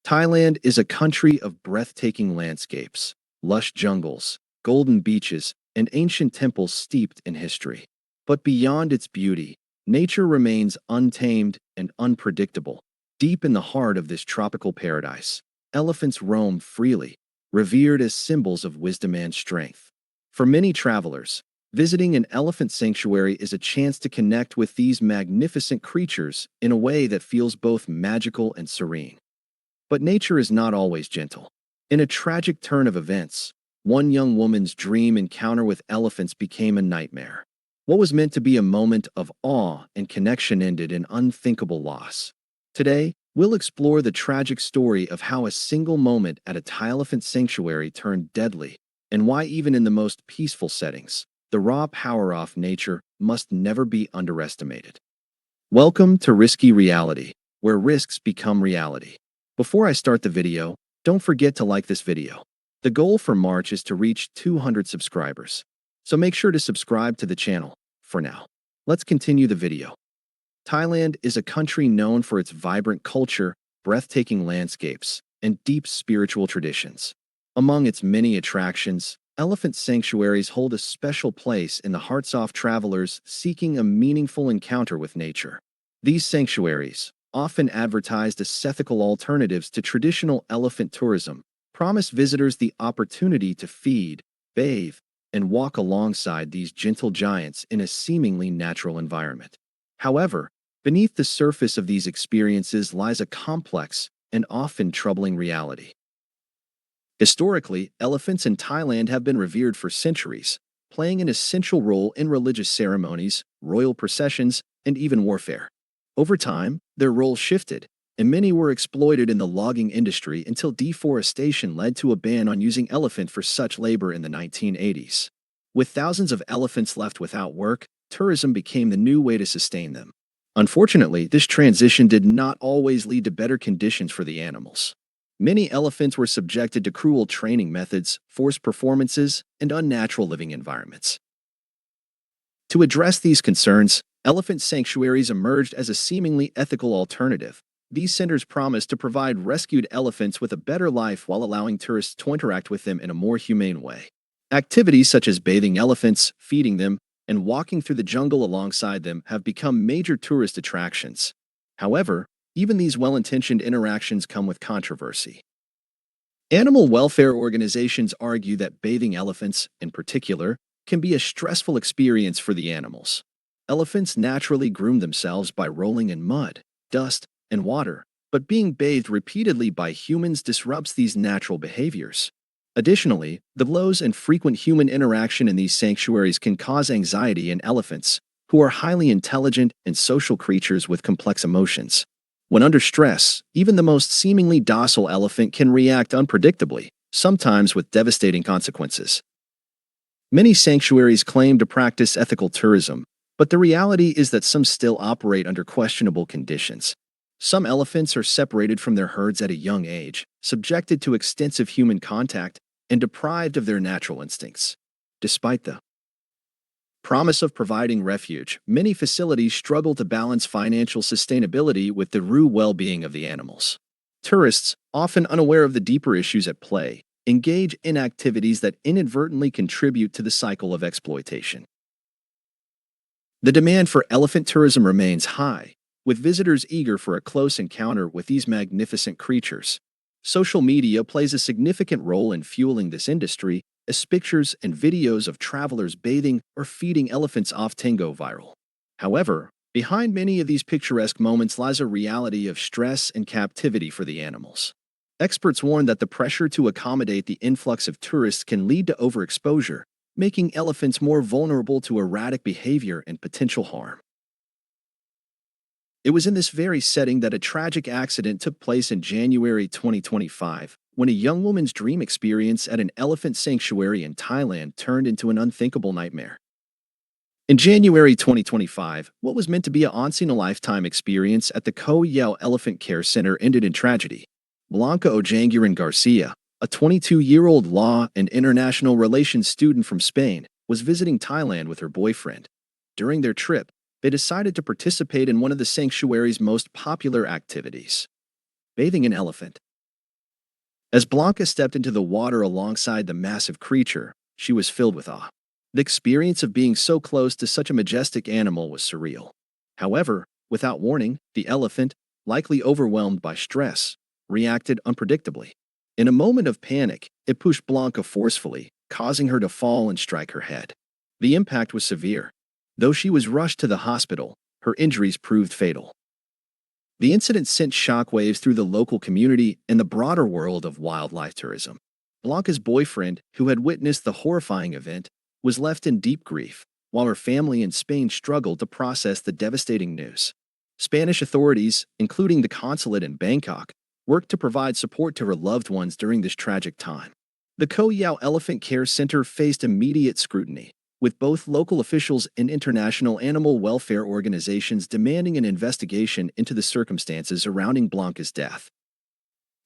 Thailand is a country of breathtaking landscapes, lush jungles, golden beaches, and ancient temples steeped in history. But beyond its beauty, nature remains untamed and unpredictable. Deep in the heart of this tropical paradise, elephants roam freely, revered as symbols of wisdom and strength. For many travelers, visiting an elephant sanctuary is a chance to connect with these magnificent creatures in a way that feels both magical and serene. But nature is not always gentle. In a tragic turn of events, one young woman's dream encounter with elephants became a nightmare. What was meant to be a moment of awe and connection ended in unthinkable loss. Today, we'll explore the tragic story of how a single moment at a Thai elephant sanctuary turned deadly, and why even in the most peaceful settings, the raw power of nature must never be underestimated. Welcome to Risky Reality, where risks become reality. Before I start the video, don't forget to like this video. The goal for March is to reach 200 subscribers, so make sure to subscribe to the channel. For now, let's continue the video. Thailand is a country known for its vibrant culture, breathtaking landscapes, and deep spiritual traditions. Among its many attractions, elephant sanctuaries hold a special place in the hearts of travelers seeking a meaningful encounter with nature. These sanctuaries, often advertised as ethical alternatives to traditional elephant tourism, promise visitors the opportunity to feed, bathe, and walk alongside these gentle giants in a seemingly natural environment. However, beneath the surface of these experiences lies a complex and often troubling reality. Historically, elephants in Thailand have been revered for centuries, playing an essential role in religious ceremonies, royal processions, and even warfare. Over time, their role shifted, and many were exploited in the logging industry until deforestation led to a ban on using elephant for such labor in the 1980s. With thousands of elephants left without work, tourism became the new way to sustain them. Unfortunately, this transition did not always lead to better conditions for the animals. Many elephants were subjected to cruel training methods, forced performances, and unnatural living environments. To address these concerns, elephant sanctuaries emerged as a seemingly ethical alternative. These centers promise to provide rescued elephants with a better life while allowing tourists to interact with them in a more humane way. Activities such as bathing elephants, feeding them, and walking through the jungle alongside them have become major tourist attractions. However, even these well-intentioned interactions come with controversy. Animal welfare organizations argue that bathing elephants, in particular, can be a stressful experience for the animals. Elephants naturally groom themselves by rolling in mud, dust, and water, but being bathed repeatedly by humans disrupts these natural behaviors. Additionally, the blows and frequent human interaction in these sanctuaries can cause anxiety in elephants, who are highly intelligent and social creatures with complex emotions. When under stress, even the most seemingly docile elephant can react unpredictably, sometimes with devastating consequences. Many sanctuaries claim to practice ethical tourism, but the reality is that some still operate under questionable conditions. Some elephants are separated from their herds at a young age, subjected to extensive human contact, and deprived of their natural instincts. Despite the promise of providing refuge, many facilities struggle to balance financial sustainability with the true well-being of the animals. Tourists, often unaware of the deeper issues at play, engage in activities that inadvertently contribute to the cycle of exploitation. The demand for elephant tourism remains high, with visitors eager for a close encounter with these magnificent creatures. Social media plays a significant role in fueling this industry, as pictures and videos of travelers bathing or feeding elephants often go viral. However, behind many of these picturesque moments lies a reality of stress and captivity for the animals. Experts warn that the pressure to accommodate the influx of tourists can lead to overexposure, making elephants more vulnerable to erratic behavior and potential harm. It was in this very setting that a tragic accident took place in January 2025, when a young woman's dream experience at an elephant sanctuary in Thailand turned into an unthinkable nightmare. In January 2025, what was meant to be a once-in-a-lifetime experience at the Koh Yao Elephant Care Center ended in tragedy. Blanca Ojanguren García, a 22-year-old law and international relations student from Spain, was visiting Thailand with her boyfriend. During their trip, they decided to participate in one of the sanctuary's most popular activities: bathing an elephant. As Blanca stepped into the water alongside the massive creature, she was filled with awe. The experience of being so close to such a majestic animal was surreal. However, without warning, the elephant, likely overwhelmed by stress, reacted unpredictably. In a moment of panic, it pushed Blanca forcefully, causing her to fall and strike her head. The impact was severe. Though she was rushed to the hospital, her injuries proved fatal. The incident sent shockwaves through the local community and the broader world of wildlife tourism. Blanca's boyfriend, who had witnessed the horrifying event, was left in deep grief, while her family in Spain struggled to process the devastating news. Spanish authorities, including the consulate in Bangkok, worked to provide support to her loved ones during this tragic time. The Koh Yao Elephant Care Center faced immediate scrutiny, with both local officials and international animal welfare organizations demanding an investigation into the circumstances surrounding Blanca's death.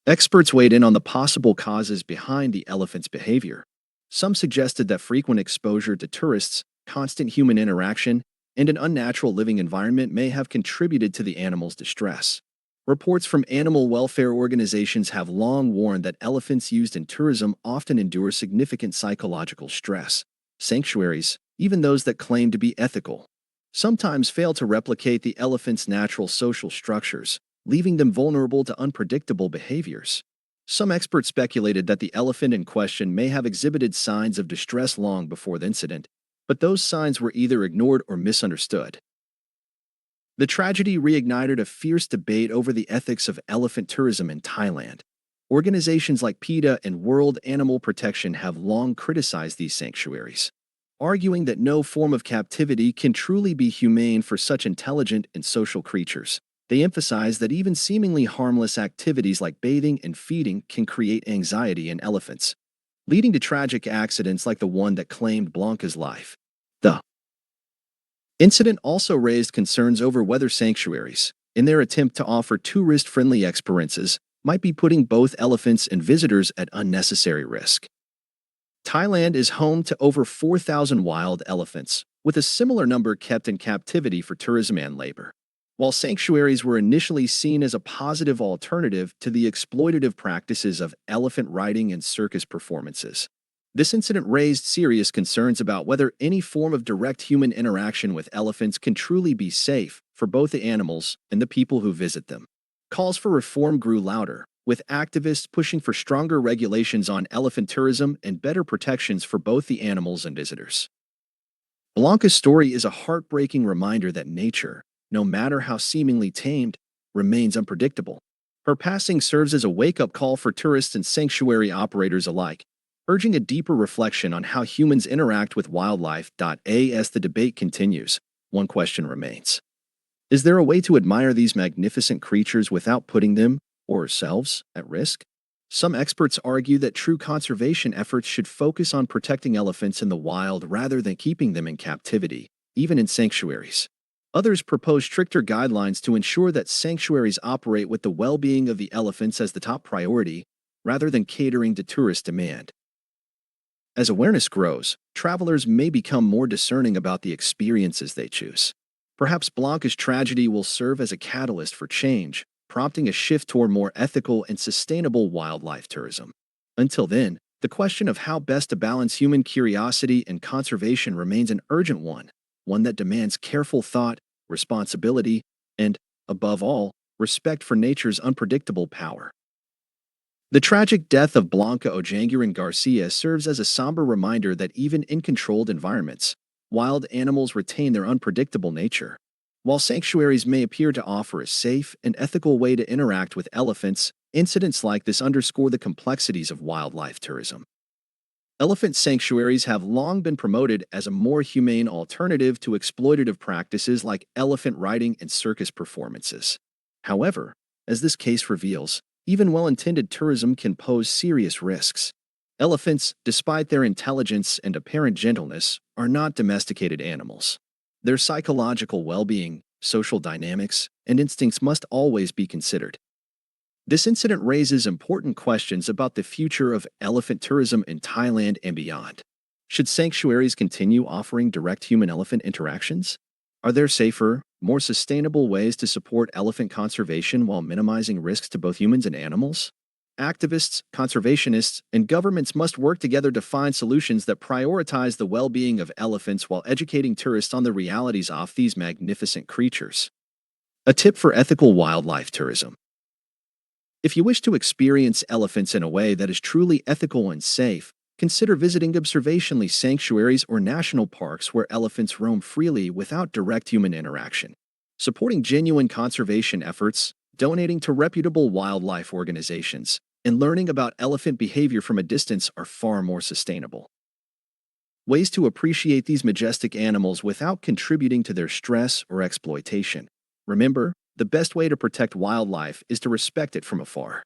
Experts weighed in on the possible causes behind the elephant's behavior. Some suggested that frequent exposure to tourists, constant human interaction, and an unnatural living environment may have contributed to the animal's distress. Reports from animal welfare organizations have long warned that elephants used in tourism often endure significant psychological stress. Sanctuaries, even those that claim to be ethical, sometimes fail to replicate the elephant's natural social structures, leaving them vulnerable to unpredictable behaviors. Some experts speculated that the elephant in question may have exhibited signs of distress long before the incident, but those signs were either ignored or misunderstood. The tragedy reignited a fierce debate over the ethics of elephant tourism in Thailand. Organizations like PETA and World Animal Protection have long criticized these sanctuaries, arguing that no form of captivity can truly be humane for such intelligent and social creatures. They emphasize that even seemingly harmless activities like bathing and feeding can create anxiety in elephants, leading to tragic accidents like the one that claimed Blanca's life. The incident also raised concerns over whether sanctuaries, in their attempt to offer tourist-friendly experiences, might be putting both elephants and visitors at unnecessary risk. Thailand is home to over 4,000 wild elephants, with a similar number kept in captivity for tourism and labor. While sanctuaries were initially seen as a positive alternative to the exploitative practices of elephant riding and circus performances, this incident raised serious concerns about whether any form of direct human interaction with elephants can truly be safe for both the animals and the people who visit them. Calls for reform grew louder, with activists pushing for stronger regulations on elephant tourism and better protections for both the animals and visitors. Blanca's story is a heartbreaking reminder that nature, no matter how seemingly tamed, remains unpredictable. Her passing serves as a wake-up call for tourists and sanctuary operators alike, urging a deeper reflection on how humans interact with wildlife. As the debate continues, one question remains. Is there a way to admire these magnificent creatures without putting them, or ourselves, at risk? Some experts argue that true conservation efforts should focus on protecting elephants in the wild rather than keeping them in captivity, even in sanctuaries. Others propose stricter guidelines to ensure that sanctuaries operate with the well-being of the elephants as the top priority, rather than catering to tourist demand. As awareness grows, travelers may become more discerning about the experiences they choose. Perhaps Blanca's tragedy will serve as a catalyst for change, prompting a shift toward more ethical and sustainable wildlife tourism. Until then, the question of how best to balance human curiosity and conservation remains an urgent one that demands careful thought, responsibility, and, above all, respect for nature's unpredictable power. The tragic death of Blanca Ojanguren García serves as a somber reminder that even in controlled environments, wild animals retain their unpredictable nature. While sanctuaries may appear to offer a safe and ethical way to interact with elephants, incidents like this underscore the complexities of wildlife tourism. Elephant sanctuaries have long been promoted as a more humane alternative to exploitative practices like elephant riding and circus performances. However, as this case reveals, even well-intended tourism can pose serious risks. Elephants, despite their intelligence and apparent gentleness, are not domesticated animals. Their psychological well-being, social dynamics, and instincts must always be considered. This incident raises important questions about the future of elephant tourism in Thailand and beyond. Should sanctuaries continue offering direct human-elephant interactions? Are there safer, more sustainable ways to support elephant conservation while minimizing risks to both humans and animals? Activists, conservationists, and governments must work together to find solutions that prioritize the well-being of elephants while educating tourists on the realities of these magnificent creatures. A tip for ethical wildlife tourism. If you wish to experience elephants in a way that is truly ethical and safe, consider visiting observationally sanctuaries or national parks where elephants roam freely without direct human interaction. Supporting genuine conservation efforts, donating to reputable wildlife organizations, and learning about elephant behavior from a distance are far more sustainable. Ways to appreciate these majestic animals without contributing to their stress or exploitation. Remember, the best way to protect wildlife is to respect it from afar.